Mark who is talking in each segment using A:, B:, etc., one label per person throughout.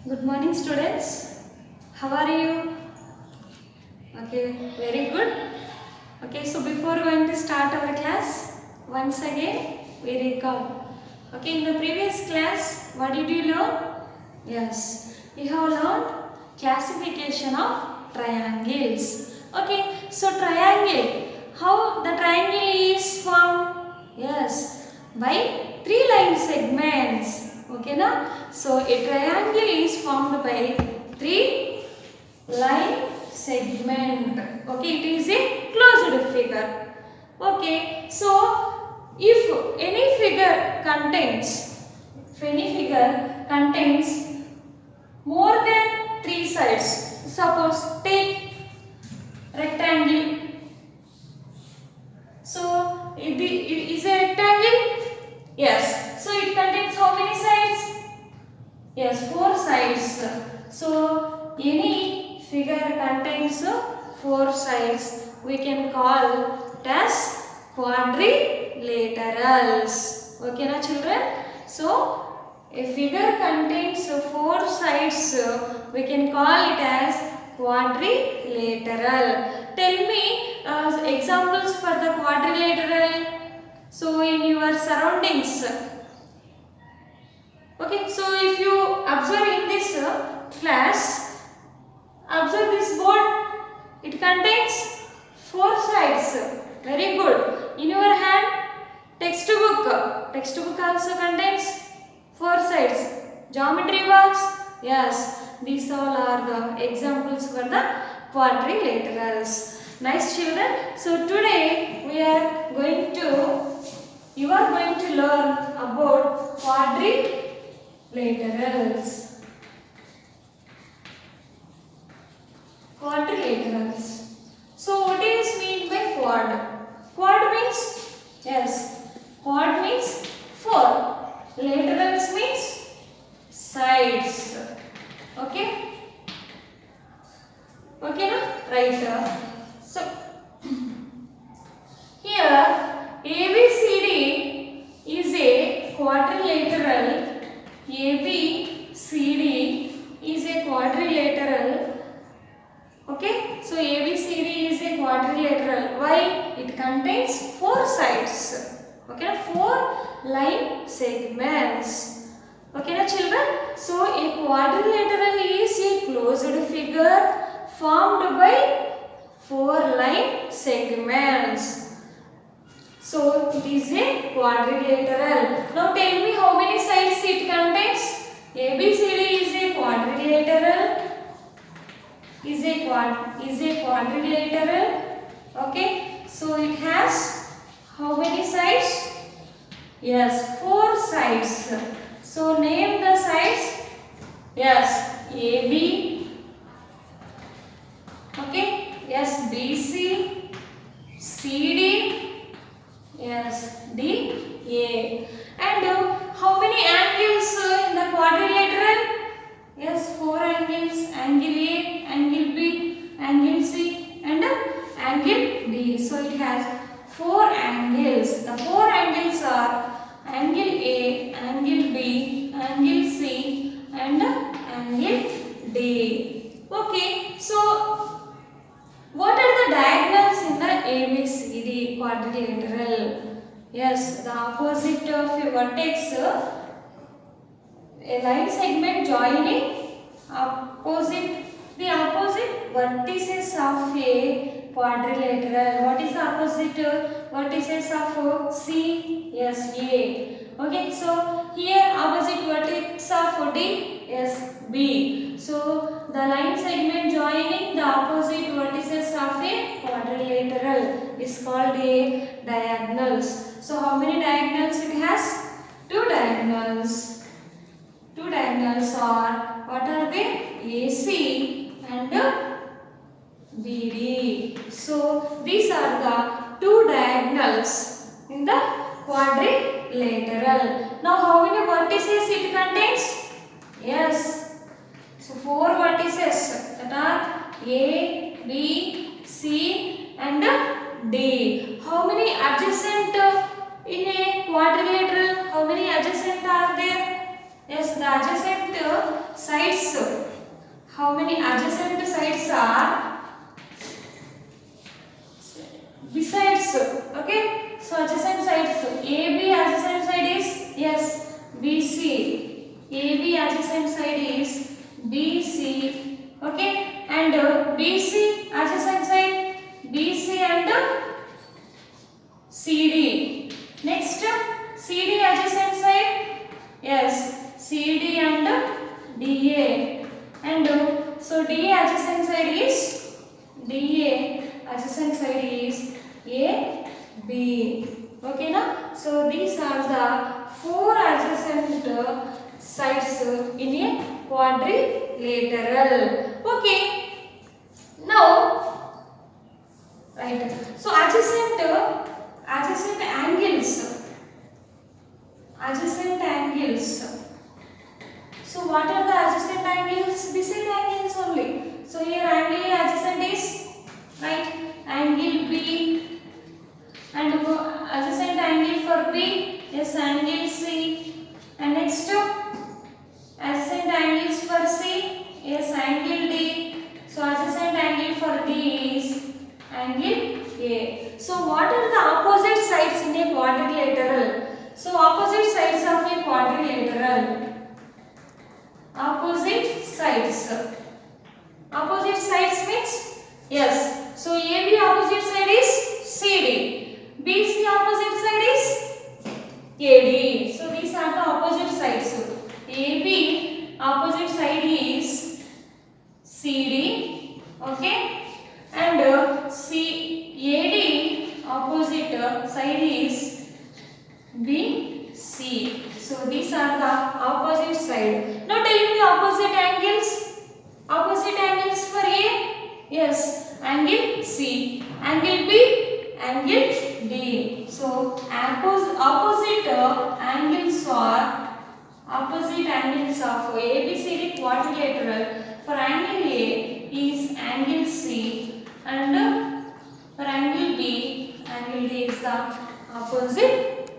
A: Good morning, students. How are you? Okay, very good. Okay, so before going to start our class, once again we recall. Okay, in the previous class, what did you learn? Yes, you have learned classification of triangles. Okay, so triangle, how the triangle is formed? Yes, by three line segments. Okay, na? So a triangle is formed by three line segment. Okay, it is a closed figure. Okay, so if any figure contains more than three sides, suppose take rectangle. So it is a rectangle. Yes. So it contains how many sides? Yes, four sides. So any figure contains four sides. We can call it as quadrilaterals. Okay, na children? So a figure contains four sides. We can call it as quadrilateral. Tell me examples for the quadrilateral. So in your surroundings. Okay, so if you observe in this class, observe this board. It contains four sides. Very good. In your hand, textbook. Textbook also contains four sides. Geometry box. Yes, these all are the examples for the quadrilaterals. Nice children. So today you are going to learn about quadrilaterals. Quadrilaterals. So what is mean by quad? Quad means, yes, quad means four. Laterals means sides. Okay? Okay, na? Right. So here ABCD is a quadrilateral. ABCD is a quadrilateral. Okay, so ABCD is a quadrilateral. Why? It contains four sides. Okay, four line segments. Okay, na children? So a quadrilateral is a closed figure formed by four line segments. So it is a quadrilateral. Now tell me how many sides it contains? ABCD is a quadrilateral. Is a quadrilateral. Okay, so it has how many sides? Yes, four sides. So name the sides. Yes, AB. Okay, yes, BC, CD, yes, DA. And how many angles in the quadrilateral? Yes, four angles. Angle A, angle B, angle C, and angle D. So it has four angles. The four angles are angle A, angle B, angle C, and angle D. Okay, so what are the diagonals in the ABCD quadrilateral? Yes, the opposite of a vertex, a line segment joining the opposite vertices of a quadrilateral. What is the opposite vertices of C? Yes, A. Okay, so here opposite vertex of D? Yes, B. So the line segment joining the opposite vertices of a quadrilateral is called a diagonals. So how many diagonals it has? Two diagonals. Two diagonals are, what are they? AC and BD. So these are the two diagonals in the quadrilateral. Now how many vertices it contains? Yes. So four vertices, that are A, B, C and D. How many adjacent in a quadrilateral? How many adjacent are there? Yes, the adjacent sides AB adjacent side is BC. Okay, and BC adjacent side BC and CD. Next, CD adjacent side, yes, CD and DA. And so DA adjacent side is DA adjacent side is AB. Okay, na? So these are the four adjacent sides in a quadrilateral. Okay. Now, right. So adjacent angles. Adjacent angles. So what are the adjacent angles? Beside angles only. So here angle A adjacent is, right, angle B, and adjacent angle for B is angle C, and next adjacent angles for C is angle D. So adjacent angle for D is angle A. So what are the opposite sides in a quadrilateral? So opposite sides of a quadrilateral. Opposite sides. Opposite sides means, yes. So AB opposite side is CD. BC opposite side is AD. So these are the opposite sides. AB opposite side is CD. Okay. And AD opposite side is BC. So these are the opposite side. Now tell me opposite angles. Opposite angles for A, yes, angle C, angle B, angle D. So opposite angles of ABCD quadrilateral. For angle A is angle C, and for angle B, angle D is the opposite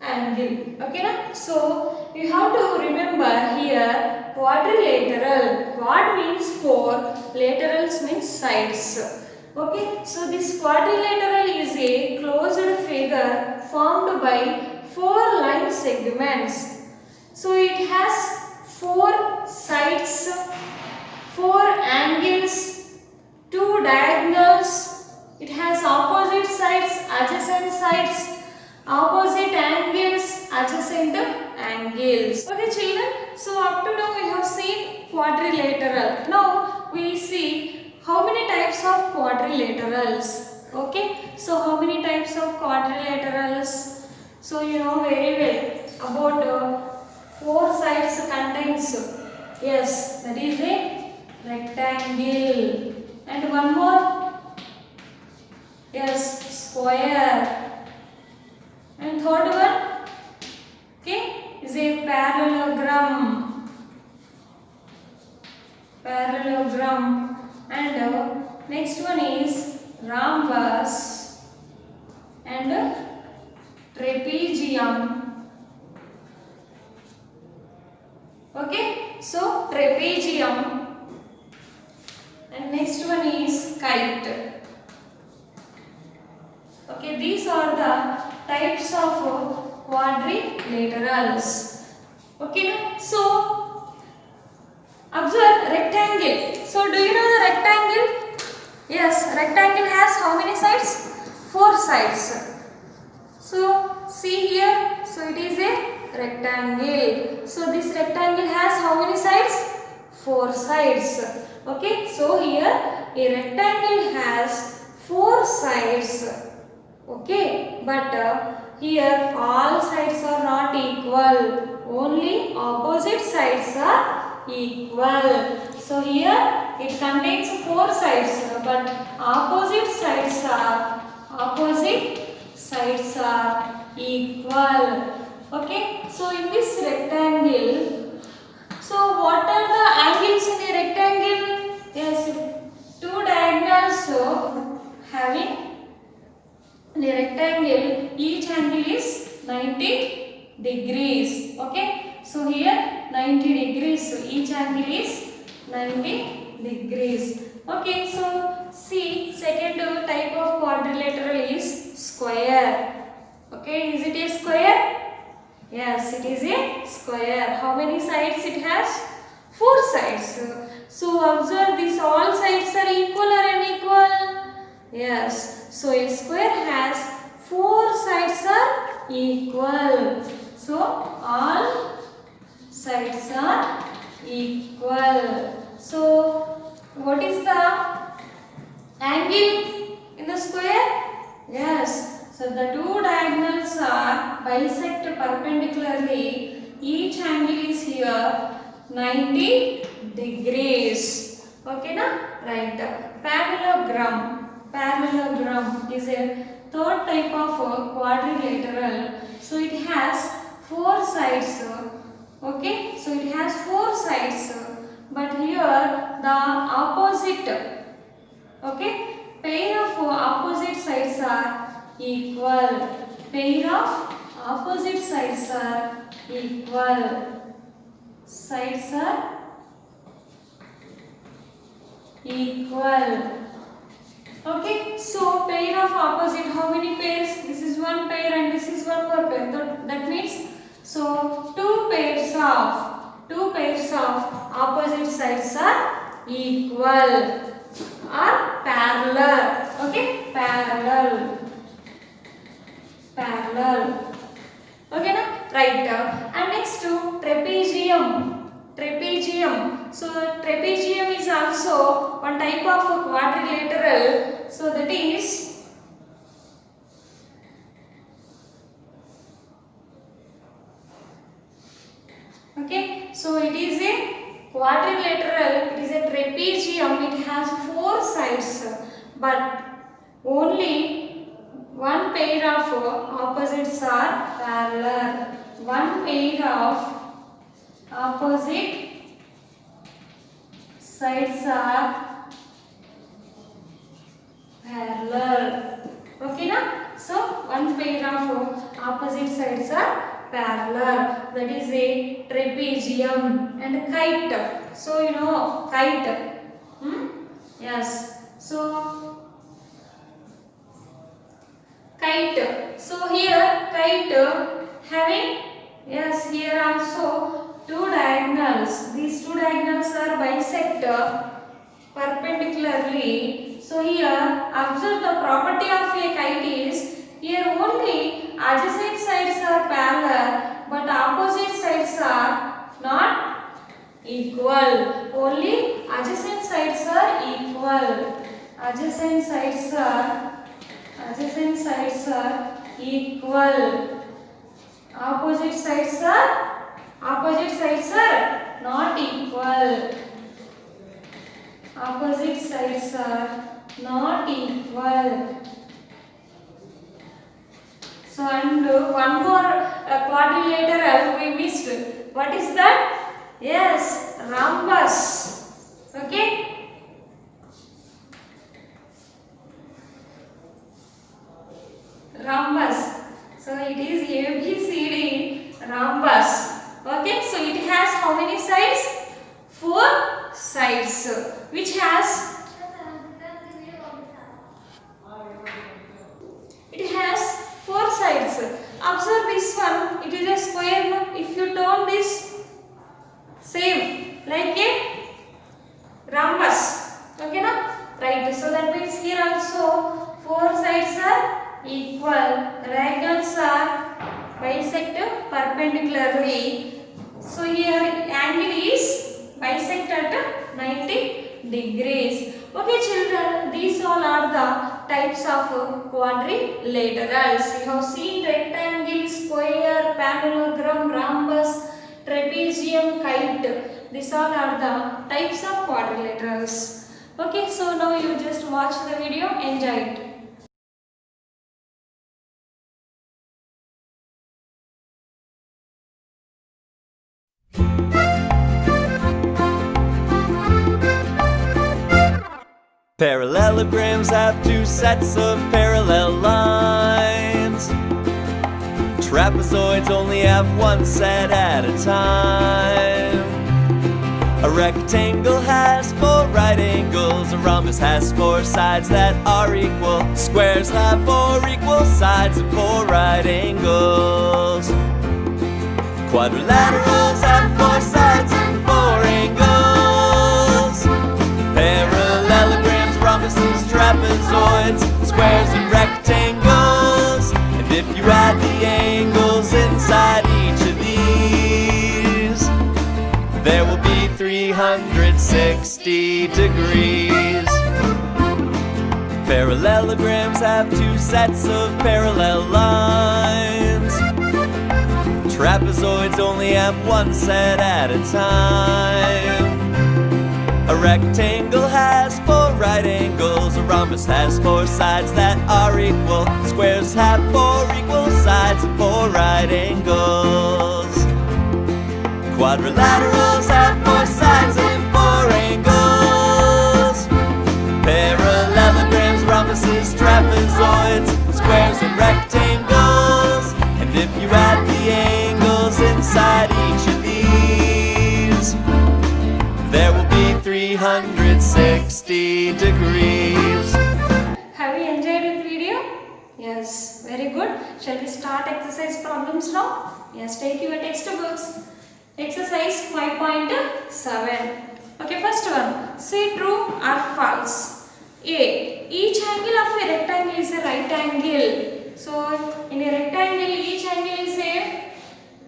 A: angle. Okay, na? So you have to remember here quadrilateral. Quad means four, laterals means sides. Okay, so this quadrilateral is a closed figure formed by four line segments. So it has four sides, four angles, two diagonals. It has opposite sides, adjacent sides, opposite angles, adjacent angles. Okay, children. So up to now we have seen quadrilateral. Now we see how many types of quadrilaterals. Okay. So how many types of quadrilaterals? So you know very well about four sides contains. Yes, that is a rectangle. And one more. Yes, square. And third one, okay, is a parallelogram. Parallelogram. And next one is rhombus and trapezium. Okay, so trapezium. And next one is kite. Okay, these are the types of quadrilaterals. Okay, so observe rectangle. So do you know the rectangle? Yes, rectangle has how many sides? Four sides. So see here, so it is a rectangle. So this rectangle has how many sides? Four sides. Okay, so here a rectangle has four sides. Okay, but here all sides are not equal. Only opposite sides are equal. So here it contains four sides, but opposite sides are equal. Okay, so in this rectangle, so what are the angles in a rectangle? Yes, two diagonals having in a rectangle, each angle is 90 degrees. Okay, so here 90 degrees, so each angle is 90 degrees. Okay, so see, second type of quadrilateral is square. Okay, is it a square? Yes, it is a square. How many sides it has? 4 sides. So observe these all sides are equal or unequal? Yes. So a square has 4 sides are equal. So all sides are equal. So what is the angle in the square? Yes. So the two diagonals are bisect perpendicularly. Each angle is here 90 degrees. Okay na? Right. Parallelogram. Parallelogram is a third type of quadrilateral. So it has 4 sides. Okay. So it has 4 sides. But here the opposite. Okay. Pair of opposite sides are equal. Pair of opposite sides are equal. Sides are equal. Okay, so pair of opposite, how many pairs? This is one pair and this is one more pair. That means, so two pairs of opposite sides are equal or parallel. Okay, parallel. Okay na? Right. And next to trapezium. So trapezium is also one type of quadrilateral. So that is okay. So it is a quadrilateral. It is a trapezium. It has 4 sides, but only one pair of opposites are parallel. One pair of opposite sides are parallel. Okay na? So one pair of opposite sides are parallel. That is a trapezium. And kite. So you know kite. Yes. So kite. So here kite having, yes, here also two diagonals. These two diagonals are bisect perpendicularly. So here observe the property of a kite is here only adjacent sides are parallel but opposite sides are not equal. Only adjacent sides are equal. Adjacent sides are equal. Opposite sides are not equal. Opposite sides are not equal. So and one more quadrilateral we missed. What is that? Yes, rhombus. Okay. Rhombus. So it is ABCD rhombus. Okay, so it has how many sides? 4 sides. Which has? It has 4 sides. Observe this one. It is a square. If you turn this, same like a rhombus. Okay, na? Right. So that means here also 4 sides are equal. Diagonals are bisect perpendicularly. So here angle is bisect at 90 degrees. Okay children, these all are the types of quadrilaterals. We have seen rectangle, square, parallelogram, rhombus, trapezium, kite. These all are the types of quadrilaterals. Okay, so now you just watch the video, enjoy it.
B: Parallelograms have 2 sets of parallel lines. Trapezoids only have 1 set at a time. A rectangle has 4 right angles. A rhombus has 4 sides that are equal. Squares have 4 equal sides and 4 right angles. Quadrilaterals have 4 sides and 4 angles. Parallelograms, rhombuses, trapezoids, squares and rectangles. And if you add the angles inside each of these, there will be 360 degrees. Parallelograms have 2 sets of parallel lines. Trapezoids only have 1 set at a time. A rectangle has 4 right angles. A rhombus has 4 sides that are equal. Squares have 4 equal sides and 4 right angles. Quadrilaterals have 4 sides and 4 angles. Parallelograms, rhombuses, trapezoids, squares and rectangles. And if you add the angles inside each of these, there will be 360 degrees.
A: Have you enjoyed the video? Yes, very good. Shall we start exercise problems now? Yes, take your textbooks. Exercise 5.7. Okay, first one. Say true or false. A. Each angle of a rectangle is a right angle. So, in a rectangle, each angle is a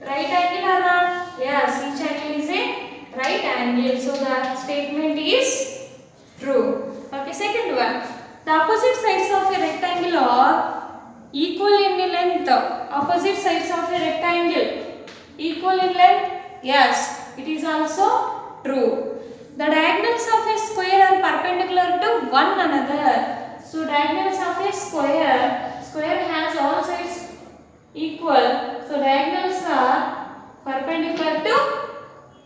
A: right angle or not? Yes, each angle is a right angle. So, the statement is true. Okay, second one. The opposite sides of a rectangle are equal in length. Opposite sides of a rectangle equal in length. Yes, it is also true. The diagonals of a square are perpendicular to one another. So diagonals of a square has all sides equal. So diagonals are perpendicular to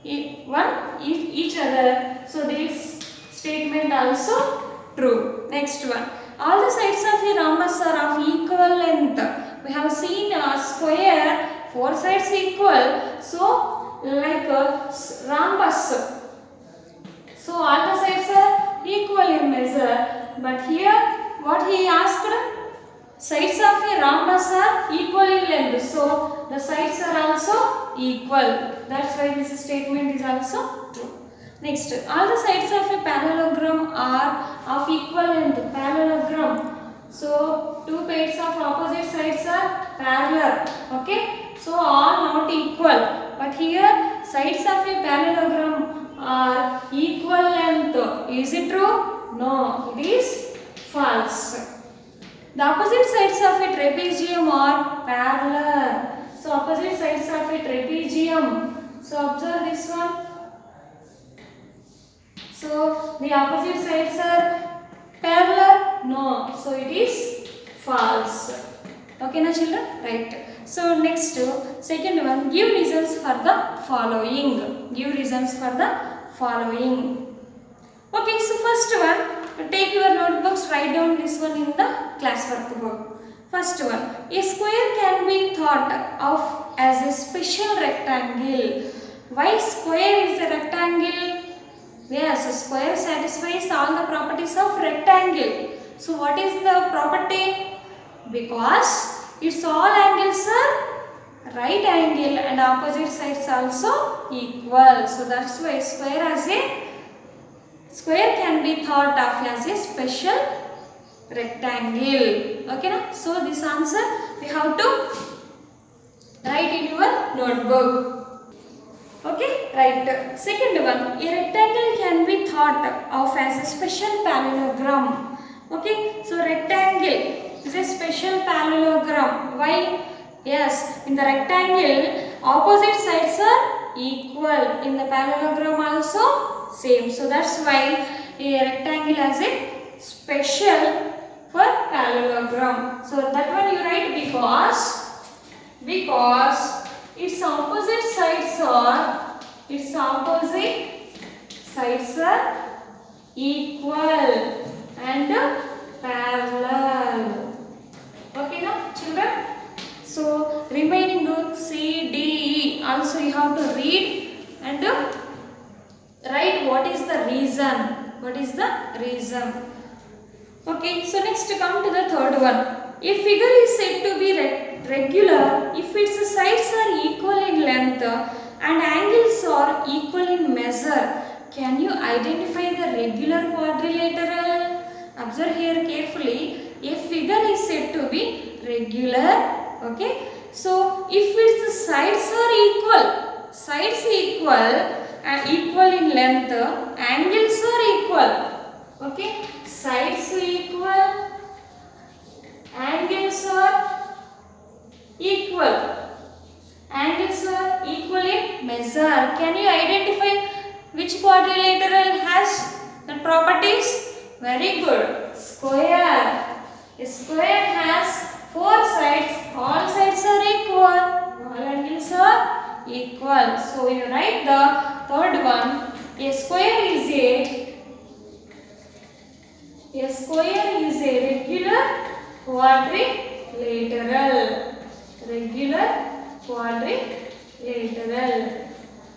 A: each other. So this statement also true. Next one. All the sides of a rhombus are of equal length. We have seen a square, 4 sides equal. So like a rhombus. So all the sides are equal in measure. But here what he asked? Sides of a rhombus are equal in length. So the sides are also equal. That's why this statement is also true. Next, all the sides of a parallelogram are of equal length. Parallelogram. So 2 pairs of opposite sides are parallel. Okay. So all not equal. But here sides of a parallelogram are equal length. Is it true? No, it is false. The opposite sides of a trapezium are parallel. So opposite sides of a trapezium. So observe this one. So the opposite sides are parallel? No. So it is false. Okay na children? Right. So next, second one, give reasons for the following. Give reasons for the following. Okay, so first one, take your notebooks, write down this one in the classwork book. First one, a square can be thought of as a special rectangle. Why square is a rectangle? Yes, a square satisfies all the properties of rectangle. So what is the property? Because its all angles are right angle and opposite sides also equal. So that's why square can be thought of as a special rectangle. Okay na? So this answer we have to write in your notebook. Okay, right. Second one, a rectangle can be thought of as a special parallelogram. Okay, so rectangle is a special parallelogram. Why? Yes, in the rectangle, opposite sides are equal. In the parallelogram also same. So that's why a rectangle has a special for parallelogram. So that one you write because its opposite sides are equal and parallel. Okay now children? So remaining C, D, E also you have to read and write what is the reason. What is the reason? Okay, so next come to the third one. A figure is said to be regular if its sides are equal in length and angles are equal in measure. Can you identify the regular quadrilateral? Observe here carefully. A figure is said to be regular. Okay. So if its sides are equal and equal in length, angles are equal. Okay. Sides equal, angles are equal. Angles are equal in measure. Can you identify which quadrilateral has the properties? Very good. Square. A square has 4 sides. All sides are equal. All angles are equal. So you write the third one. A square is a regular quadrilateral. Regular quadrilateral.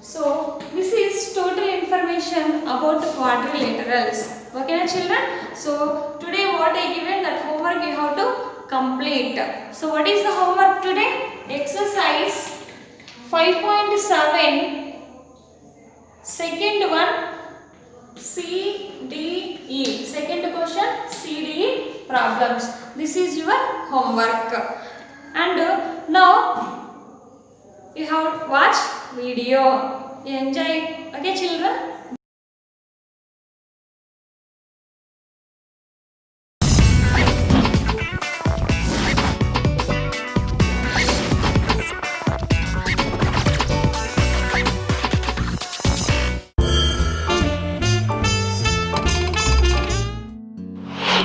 A: So this is total information about quadrilaterals. Okay na children? So today what I given that homework you have to complete. So what is the homework today? Exercise 5.7. Second one CDE. Second question CDE problems. This is your homework. And now you have to watch video. You enjoy. Okay children?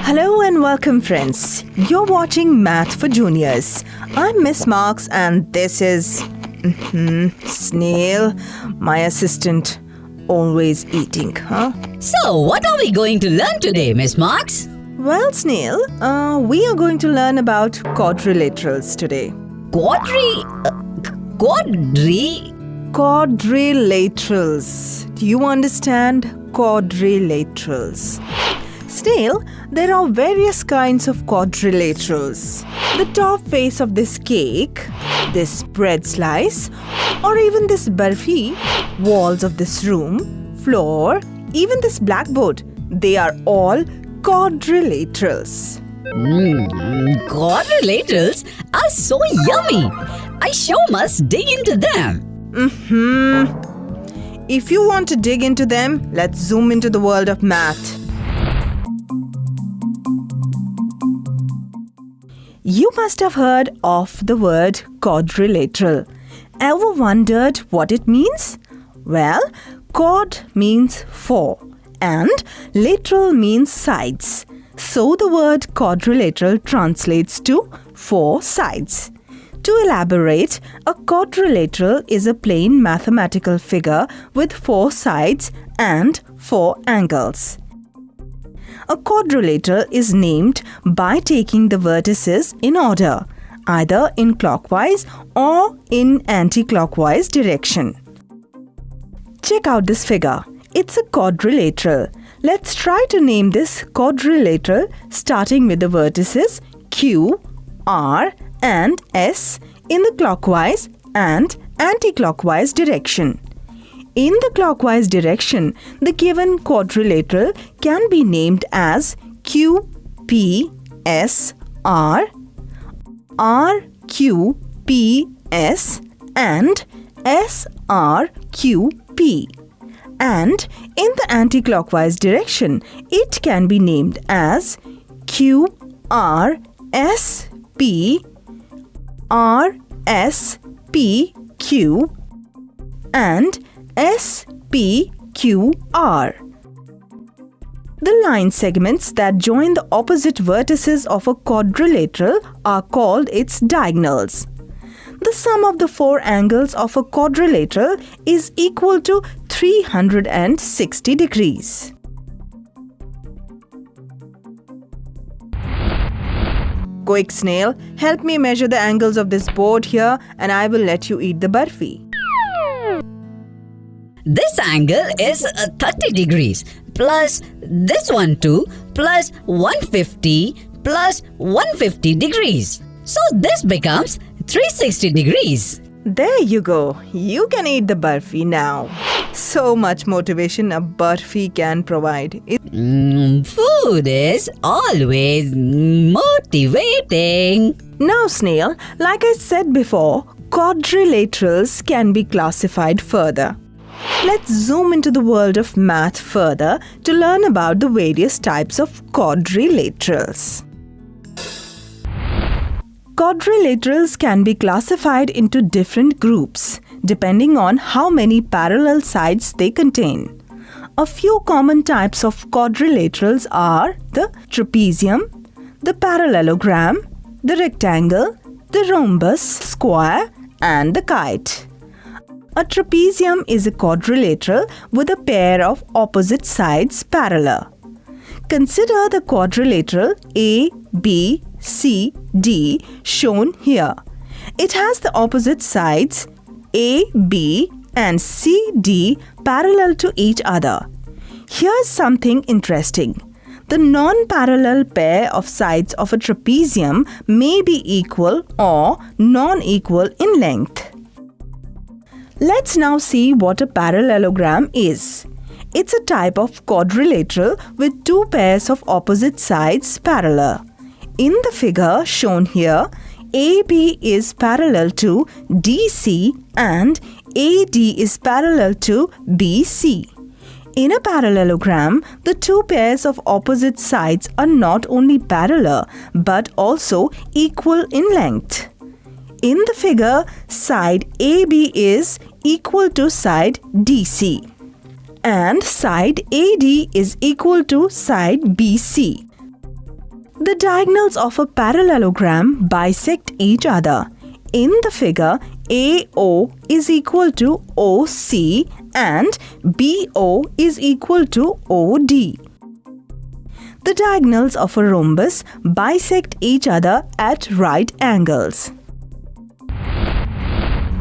C: Hello and welcome friends. You're watching Math for Juniors. I'm Miss Marks and this is Snail, my assistant, always eating, huh?
D: So, what are we going to learn today, Miss Marks?
C: Well, Snail, we are going to learn about quadrilaterals today. Quadrilaterals. Do you understand? Quadrilaterals. Snail, there are various kinds of quadrilaterals. The top face of this cake, this bread slice, or even this barfi, walls of this room, floor, even this blackboard, they are all quadrilaterals.
D: Quadrilaterals are so yummy. I sure must dig into them.
C: If you want to dig into them, let's zoom into the world of math. You must have heard of the word quadrilateral. Ever wondered what it means? Well, quad means 4 and lateral means sides. So the word quadrilateral translates to 4 sides. To elaborate, a quadrilateral is a plain mathematical figure with 4 sides and 4 angles. A quadrilateral is named by taking the vertices in order, either in clockwise or in anti-clockwise direction. Check out this figure. It's a quadrilateral. Let's try to name this quadrilateral starting with the vertices Q, R and S in the clockwise and anti-clockwise direction. In the clockwise direction, the given quadrilateral can be named as QPSR, RQPS and SRQP. And in the anti-clockwise direction, it can be named as QRSP, RSPQ and SPQR. The line segments that join the opposite vertices of a quadrilateral are called its diagonals. The sum of the 4 angles of a quadrilateral is equal to 360 degrees. Quick Snail, help me measure the angles of this board here and I will let you eat the barfi.
D: This angle is 30 degrees plus this one too plus 150 plus 150 degrees. So this becomes 360 degrees.
C: There you go. You can eat the barfi now. So much motivation a barfi can provide.
D: Food is always motivating.
C: Now, Snail, like I said before, quadrilaterals can be classified further. Let's zoom into the world of math further to learn about the various types of quadrilaterals. Quadrilaterals can be classified into different groups depending on how many parallel sides they contain. A few common types of quadrilaterals are the trapezium, the parallelogram, the rectangle, the rhombus, square, and the kite. A trapezium is a quadrilateral with a pair of opposite sides parallel. Consider the quadrilateral A, B, C, D shown here. It has the opposite sides A, B, and C, D parallel to each other. Here's something interesting. The non-parallel pair of sides of a trapezium may be equal or non-equal in length. Let's now see what a parallelogram is. It's a type of quadrilateral with two pairs of opposite sides parallel. In the figure shown here, AB is parallel to DC and AD is parallel to BC. In a parallelogram, the two pairs of opposite sides are not only parallel but also equal in length. In the figure, side AB is equal to side DC and side AD is equal to side BC. The diagonals of a parallelogram bisect each other. In the figure, AO is equal to OC and BO is equal to OD. The diagonals of a rhombus bisect each other at right angles.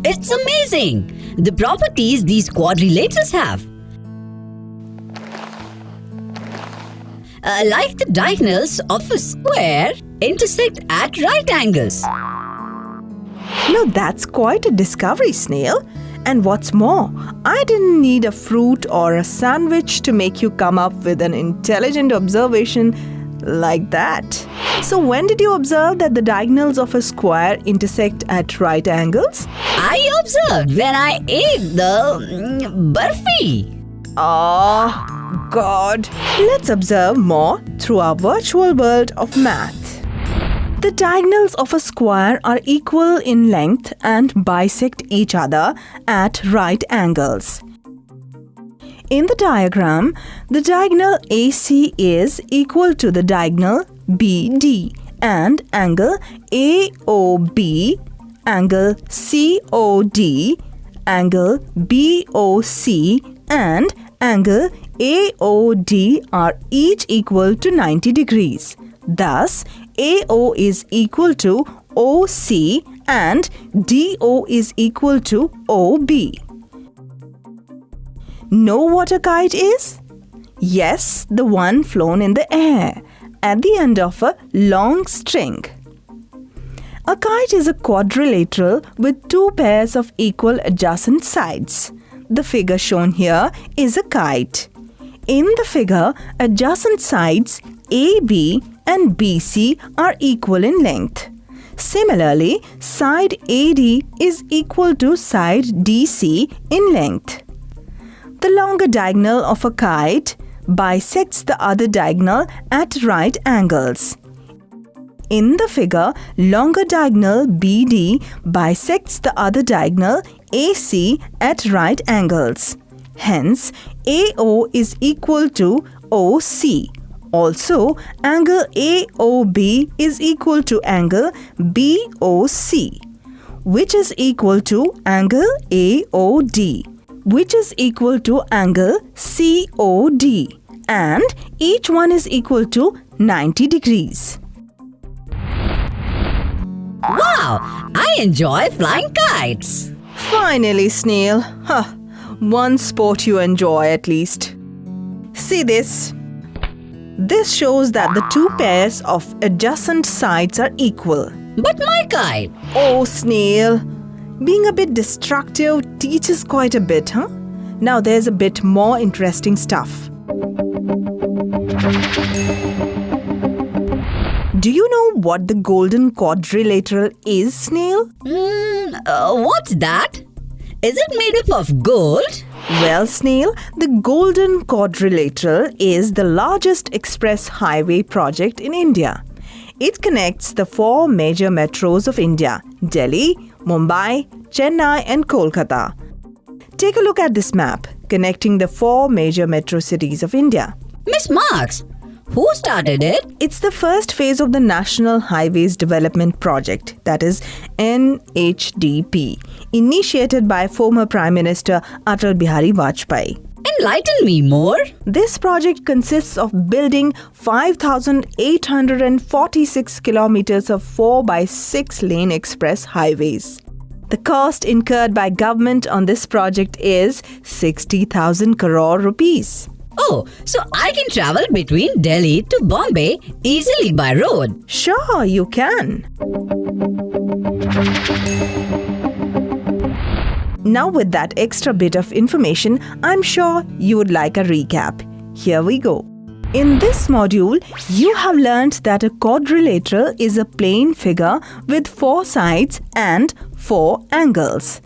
D: It's amazing the properties these quadrilaterals have. Like the diagonals of a square intersect at right angles.
C: Now that's quite a discovery, Snail. And what's more, I didn't need a fruit or a sandwich to make you come up with an intelligent observation like that. So when did you observe that the diagonals of a square intersect at right angles?
D: I observed when I ate the barfi.
C: Oh, God. Let's observe more through our virtual world of math. The diagonals of a square are equal in length and bisect each other at right angles. In the diagram, the diagonal AC is equal to the diagonal BD and angle AOB, angle COD, angle BOC and angle AOD are each equal to 90 degrees. Thus, AO is equal to OC and DO is equal to OB. Know what a kite is? Yes, the one flown in the air at the end of a long string. A kite is a quadrilateral with two pairs of equal adjacent sides. The figure shown here is a kite. In the figure, adjacent sides AB and BC are equal in length. Similarly, side AD is equal to side DC in length. The longer diagonal of a kite bisects the other diagonal at right angles. In the figure, longer diagonal BD bisects the other diagonal AC at right angles. Hence, AO is equal to OC. Also, angle AOB is equal to angle BOC, which is equal to angle AOD, which is equal to angle COD, and each one is equal to 90 degrees.
D: Wow, I enjoy flying kites.
C: Finally, Snail. One sport you enjoy at least. See this. This shows that the two pairs of adjacent sides are equal.
D: But my kite.
C: Oh, Snail. Being a bit destructive teaches quite a bit, huh? Now there's a bit more interesting stuff. Do you know what the golden quadrilateral is, Snail?
D: What's that? Is it made up of gold?
C: Well, Snail, the Golden Quadrilateral is the largest express highway project in India. It connects the four major metros of India: Delhi, Mumbai, Chennai and Kolkata. Take a look at this map connecting the four major metro cities of India.
D: Miss Marks, who started it?
C: It's the first phase of the National Highways Development Project, that is NHDP, initiated by former Prime Minister Atal Bihari Vajpayee.
D: Enlighten me more.
C: This project consists of building 5,846 kilometers of 4x6 lane express highways. The cost incurred by government on this project is 60,000 crore rupees.
D: Oh, so I can travel between Delhi to Bombay easily by road.
C: Sure, you can. Now with that extra bit of information, I'm sure you would like a recap. Here we go. In this module, you have learned that a quadrilateral is a plane figure with 4 sides and 4 angles.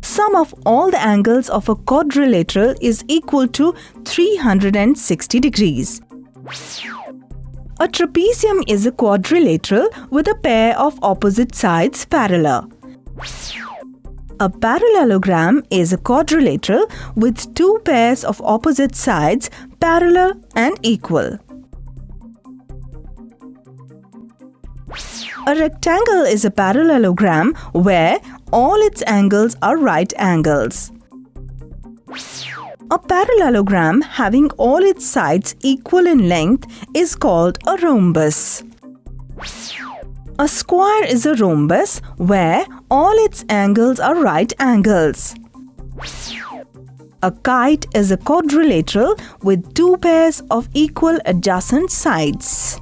C: Sum of all the angles of a quadrilateral is equal to 360 degrees. A trapezium is a quadrilateral with a pair of opposite sides parallel. A parallelogram is a quadrilateral with 2 pairs of opposite sides parallel and equal. A rectangle is a parallelogram where all its angles are right angles. A parallelogram having all its sides equal in length is called a rhombus. A square is a rhombus where all its angles are right angles. A kite is a quadrilateral with 2 pairs of equal adjacent sides.